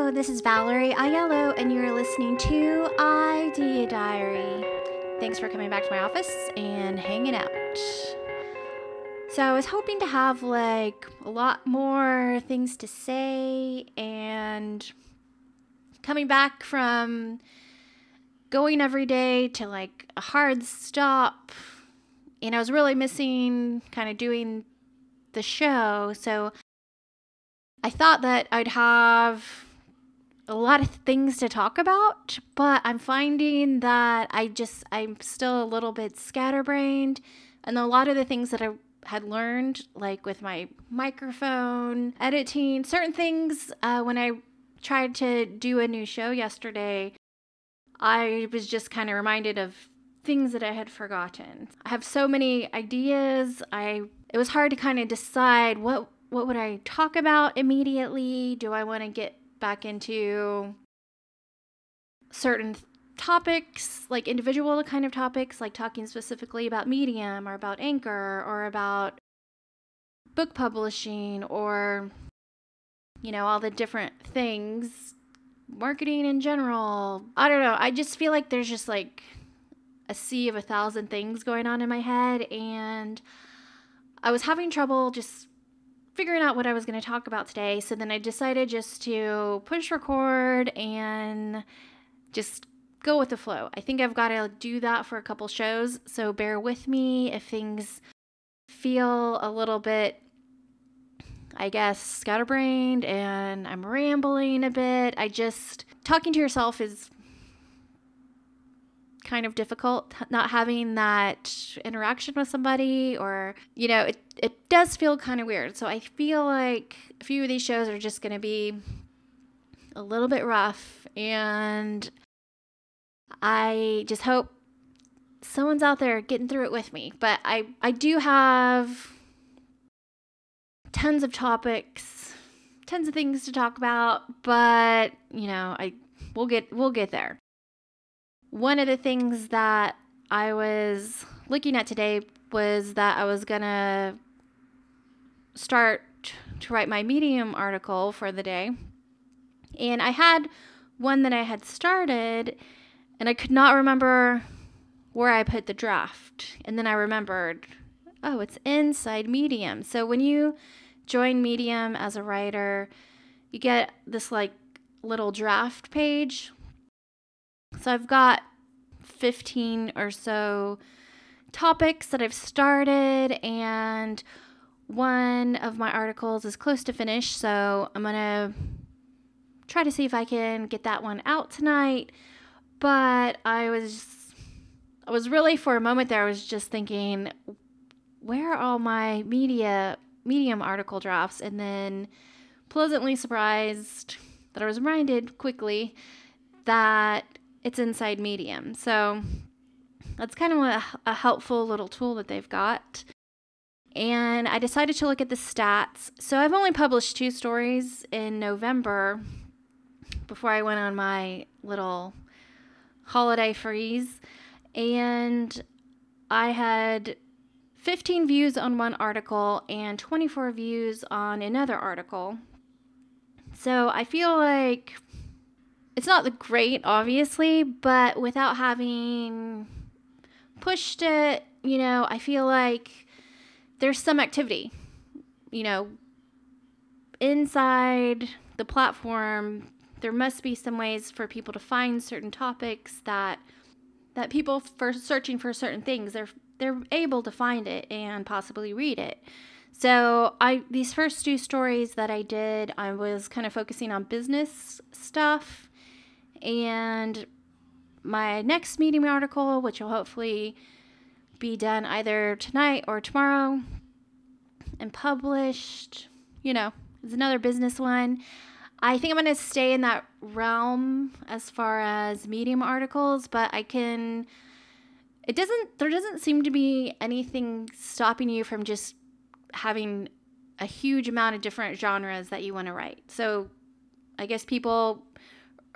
Hello, this is Valerie Aiello, and you're listening to Idea Diary. Thanks for coming back to my office and hanging out. So I was hoping to have a lot more things to say, and coming back from going every day to a hard stop, and I was really missing kind of doing the show. So I thought that I'd have a lot of things to talk about, but I'm finding that I'm still a little bit scatterbrained, and a lot of the things that I had learned, like with my microphone, editing, certain things, when I tried to do a new show yesterday, I was just kind of reminded of things that I had forgotten. I have so many ideas. It was hard to kind of decide what would I talk about immediately? Do I want to get back into certain topics, like individual kind of topics, like talking specifically about Medium or about Anchor or about book publishing or, all the different things, marketing in general. I don't know. I just feel like there's just a sea of 1,000 things going on in my head, and I was having trouble just figuring out what I was going to talk about today. So then I decided just to push record and just go with the flow. I think I've got to do that for a couple shows, so bear with me if things feel a little bit, I guess, scatterbrained and I'm rambling a bit. Talking to yourself is kind of difficult, not having that interaction with somebody, or it does feel kind of weird. So I feel like a few of these shows are just going to be a little bit rough, and I just hope someone's out there getting through it with me. But I do have tons of topics, tons of things to talk about, but we'll get there. One of the things that I was looking at today was that I was going to start to write my Medium article for the day. And I had one that I had started, and I could not remember where I put the draft. And then I remembered, oh, it's inside Medium. So when you join Medium as a writer, you get this little draft page. So I've got 15 or so topics that I've started, and one of my articles is close to finish, so I'm going to try to see if I can get that one out tonight. But I was really, for a moment there, I was just thinking, where are all my Medium article drafts? And then pleasantly surprised that I was reminded quickly that it's inside Medium. So that's kind of a helpful little tool that they've got. And I decided to look at the stats. So I've only published 2 stories in November before I went on my little holiday freeze. And I had 15 views on one article and 24 views on another article. So I feel like it's not the great, obviously, but without having pushed it, I feel like there's some activity, inside the platform. There must be some ways for people to find certain topics that people, for searching for certain things, they're able to find it and possibly read it. So these first 2 stories that I did, I was kind of focusing on business stuff. And my next Medium article, which will hopefully be done either tonight or tomorrow and published, is another business one. I think I'm going to stay in that realm as far as Medium articles, but there doesn't seem to be anything stopping you from just having a huge amount of different genres that you want to write. So I guess people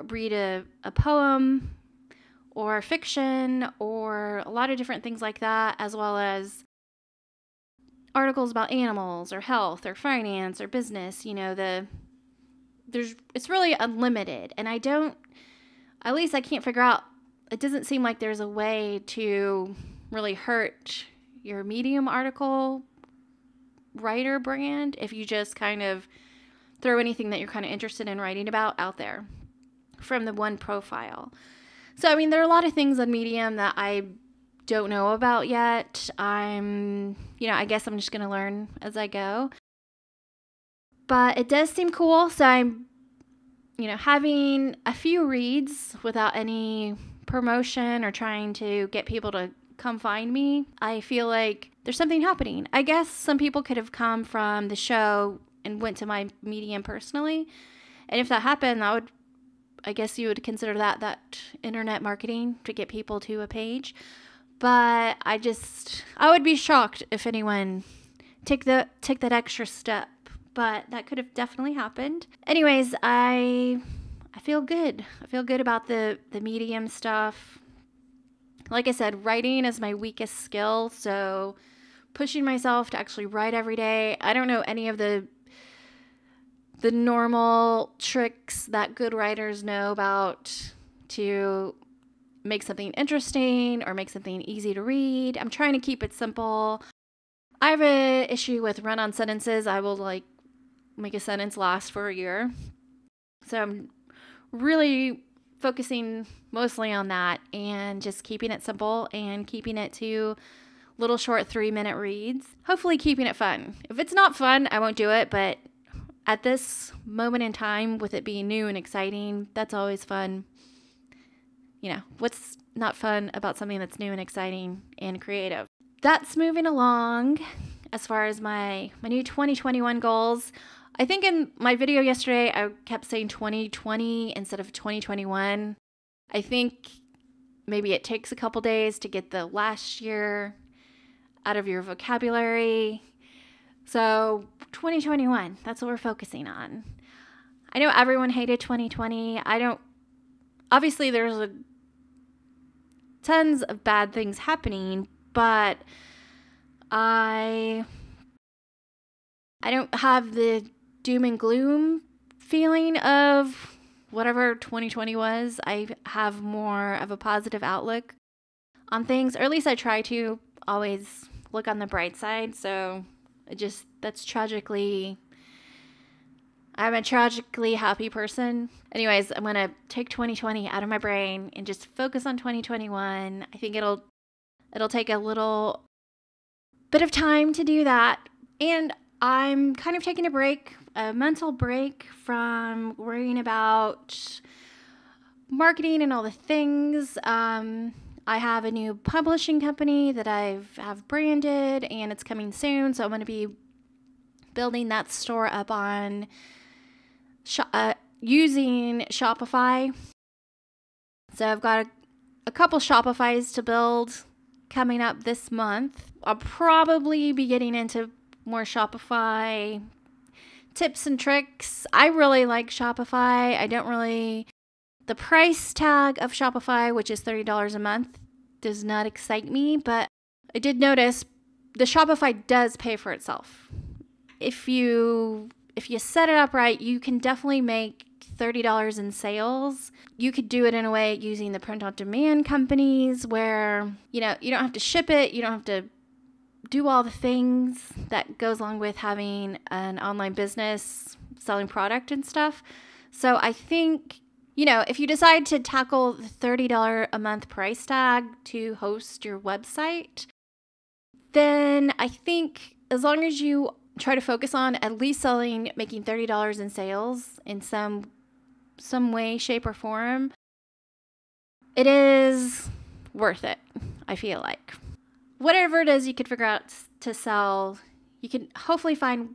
read a poem or fiction or a lot of different things like that, as well as articles about animals or health or finance or business, it's really unlimited. And at least I can't figure out, it doesn't seem like there's a way to really hurt your Medium article writer brand if you just kind of throw anything that you're kind of interested in writing about out there from the one profile. So, I mean, there are a lot of things on Medium that I don't know about yet. I guess I'm just going to learn as I go. But it does seem cool. So I'm, having a few reads without any promotion or trying to get people to come find me. I feel like there's something happening. I guess some people could have come from the show and went to my Medium personally. And if that happened, I guess you would consider that internet marketing to get people to a page. But I would be shocked if anyone took that extra step. But that could have definitely happened. Anyways, I feel good. I feel good about the Medium stuff. Like I said, writing is my weakest skill. So pushing myself to actually write every day. I don't know any of the normal tricks that good writers know about to make something interesting or make something easy to read. I'm trying to keep it simple. I have an issue with run-on sentences. I will make a sentence last for a year. So I'm really focusing mostly on that and just keeping it simple and keeping it to little short 3-minute reads. Hopefully keeping it fun. If it's not fun, I won't do it, but at this moment in time, with it being new and exciting, that's always fun. What's not fun about something that's new and exciting and creative? That's moving along as far as my new 2021 goals. I think in my video yesterday, I kept saying 2020 instead of 2021. I think maybe it takes a couple days to get the last year out of your vocabulary. So 2021, that's what we're focusing on. I know everyone hated 2020. Obviously there's tons of bad things happening, but I don't have the doom and gloom feeling of whatever 2020 was. I have more of a positive outlook on things, or at least I try to always look on the bright side. So I'm a tragically happy person. Anyways, I'm going to take 2020 out of my brain and just focus on 2021. I think it'll take a little bit of time to do that. And I'm kind of taking a mental break from worrying about marketing and all the things. I have a new publishing company that have branded, and it's coming soon. So I'm going to be building that store up on using Shopify. So I've got a couple Shopifys to build coming up this month. I'll probably be getting into more Shopify tips and tricks. I really like Shopify. The price tag of Shopify, which is $30 a month, does not excite me, but I did notice the Shopify does pay for itself. If you set it up right, you can definitely make $30 in sales. You could do it in a way using the print-on-demand companies where, you don't have to ship it. You don't have to do all the things that goes along with having an online business, selling product and stuff. So I think, if you decide to tackle the $30 a month price tag to host your website, then I think as long as you try to focus on at least making $30 in sales in some way, shape, or form, it is worth it, I feel like. Whatever it is you could figure out to sell, you can hopefully find,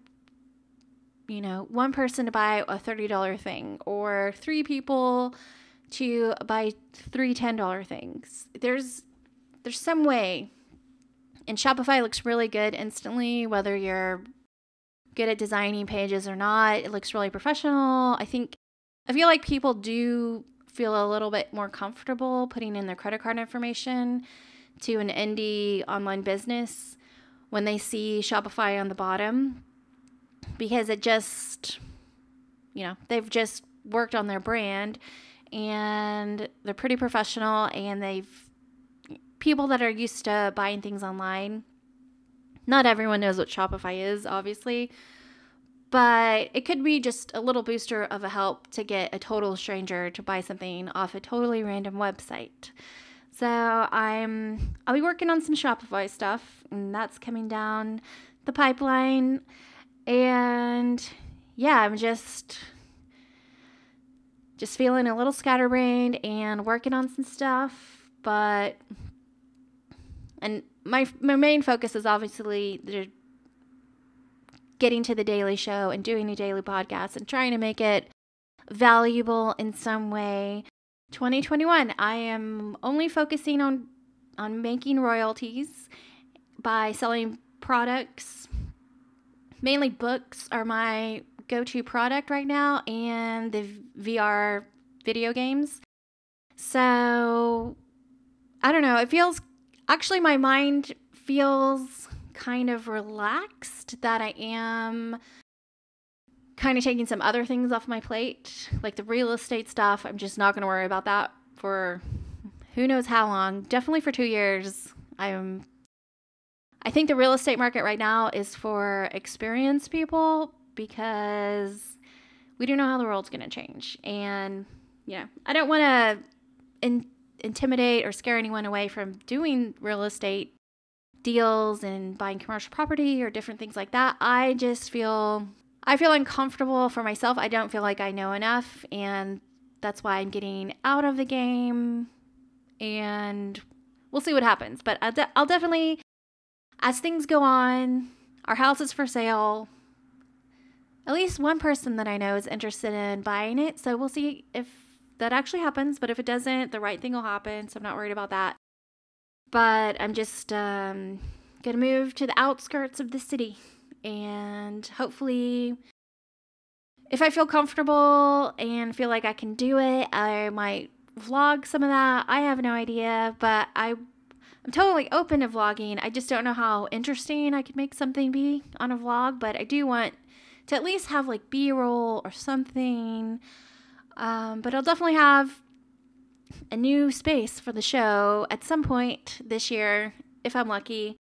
one person to buy a $30 thing or 3 people to buy 3 $10 things. There's some way. And Shopify looks really good instantly, whether you're good at designing pages or not. It looks really professional. I feel like people do feel a little bit more comfortable putting in their credit card information to an indie online business when they see Shopify on the bottom, because it just, they've just worked on their brand and they're pretty professional, and people that are used to buying things online. Not everyone knows what Shopify is, obviously, but it could be just a little booster of a help to get a total stranger to buy something off a totally random website. So I'll be working on some Shopify stuff, and that's coming down the pipeline. And yeah, I'm just feeling a little scatterbrained and working on some stuff, and my main focus is obviously getting to the daily show and doing a daily podcast and trying to make it valuable in some way. 2021, I am only focusing on making royalties by selling products. Mainly books are my go-to product right now, and the VR video games. So I don't know, actually my mind feels kind of relaxed that I am kind of taking some other things off my plate, like the real estate stuff. I'm just not going to worry about that for who knows how long. Definitely for 2 years. I think the real estate market right now is for experienced people, because we don't know how the world's going to change. And, I don't want to intimidate or scare anyone away from doing real estate deals and buying commercial property or different things like that. I feel uncomfortable for myself. I don't feel like I know enough, and that's why I'm getting out of the game, and we'll see what happens. But I'll definitely, as things go on, our house is for sale. At least one person that I know is interested in buying it, so we'll see if that actually happens. But if it doesn't, the right thing will happen, so I'm not worried about that. But I'm just going to move to the outskirts of the city, and hopefully, if I feel comfortable and feel like I can do it, I might vlog some of that. I have no idea, but I'm totally open to vlogging. I just don't know how interesting I could make something be on a vlog, but I do want to at least have like B-roll or something. But I'll definitely have a new space for the show at some point this year, if I'm lucky,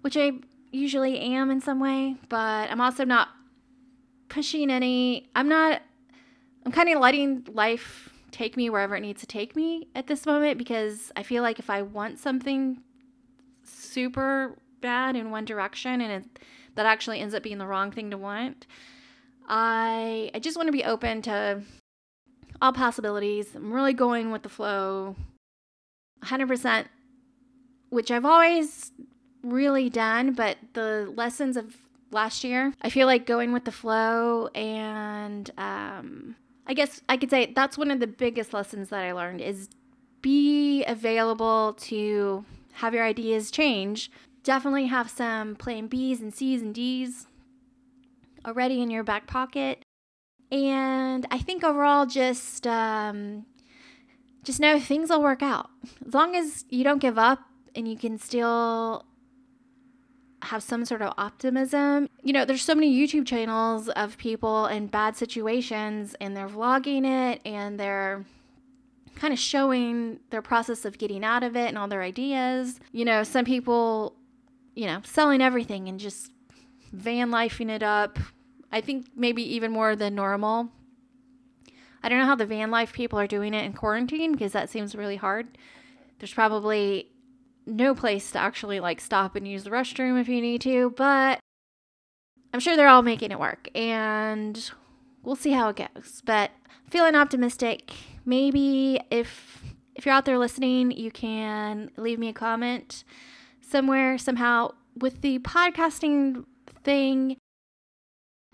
which I usually am in some way, but I'm also not pushing I'm kind of letting life take me wherever it needs to take me at this moment, because I feel like if I want something super bad in one direction and that actually ends up being the wrong thing to want, I just want to be open to all possibilities. I'm really going with the flow 100%, which I've always really done, but the lessons of last year, I feel like going with the flow, and I guess I could say that's one of the biggest lessons that I learned is be available to have your ideas change. Definitely have some plan B's and C's and D's already in your back pocket. And I think overall just know things will work out. As long as you don't give up and you can still have some sort of optimism. There's so many YouTube channels of people in bad situations, and they're vlogging it, and they're kind of showing their process of getting out of it and all their ideas. Some people, selling everything and just van lifing it up. I think maybe even more than normal. I don't know how the van life people are doing it in quarantine, because that seems really hard. There's probably no place to actually stop and use the restroom if you need to, but I'm sure they're all making it work, and we'll see how it goes. But feeling optimistic. Maybe if you're out there listening, you can leave me a comment somewhere, somehow. With the podcasting thing,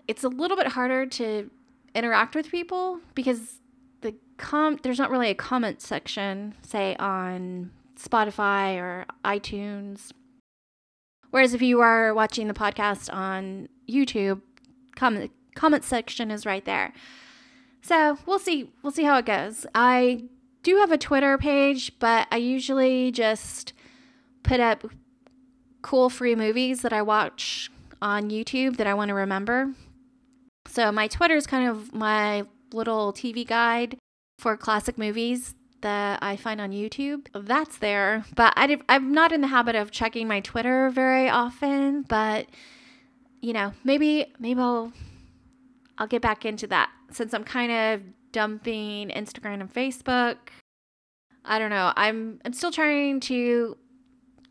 it's a little bit harder to interact with people because there's not really a comment section, say on Spotify or iTunes. Whereas if you are watching the podcast on YouTube, comment section is right there. So we'll see how it goes. I do have a Twitter page, but I usually just put up cool free movies that I watch on YouTube that I want to remember. So my Twitter is kind of my little TV guide for classic movies that I find on YouTube. That's there. But I'm not in the habit of checking my Twitter very often. But, maybe I'll get back into that since I'm kind of dumping Instagram and Facebook. I don't know. I'm still trying to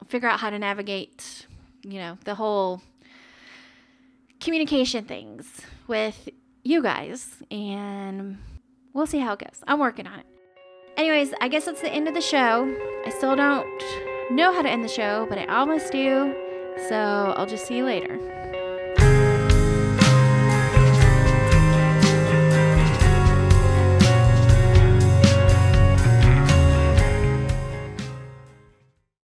figure out how to navigate, the whole communication things with you guys, and we'll see how it goes. I'm working on it. Anyways, I guess that's the end of the show. I still don't know how to end the show, but I almost do. So I'll just see you later.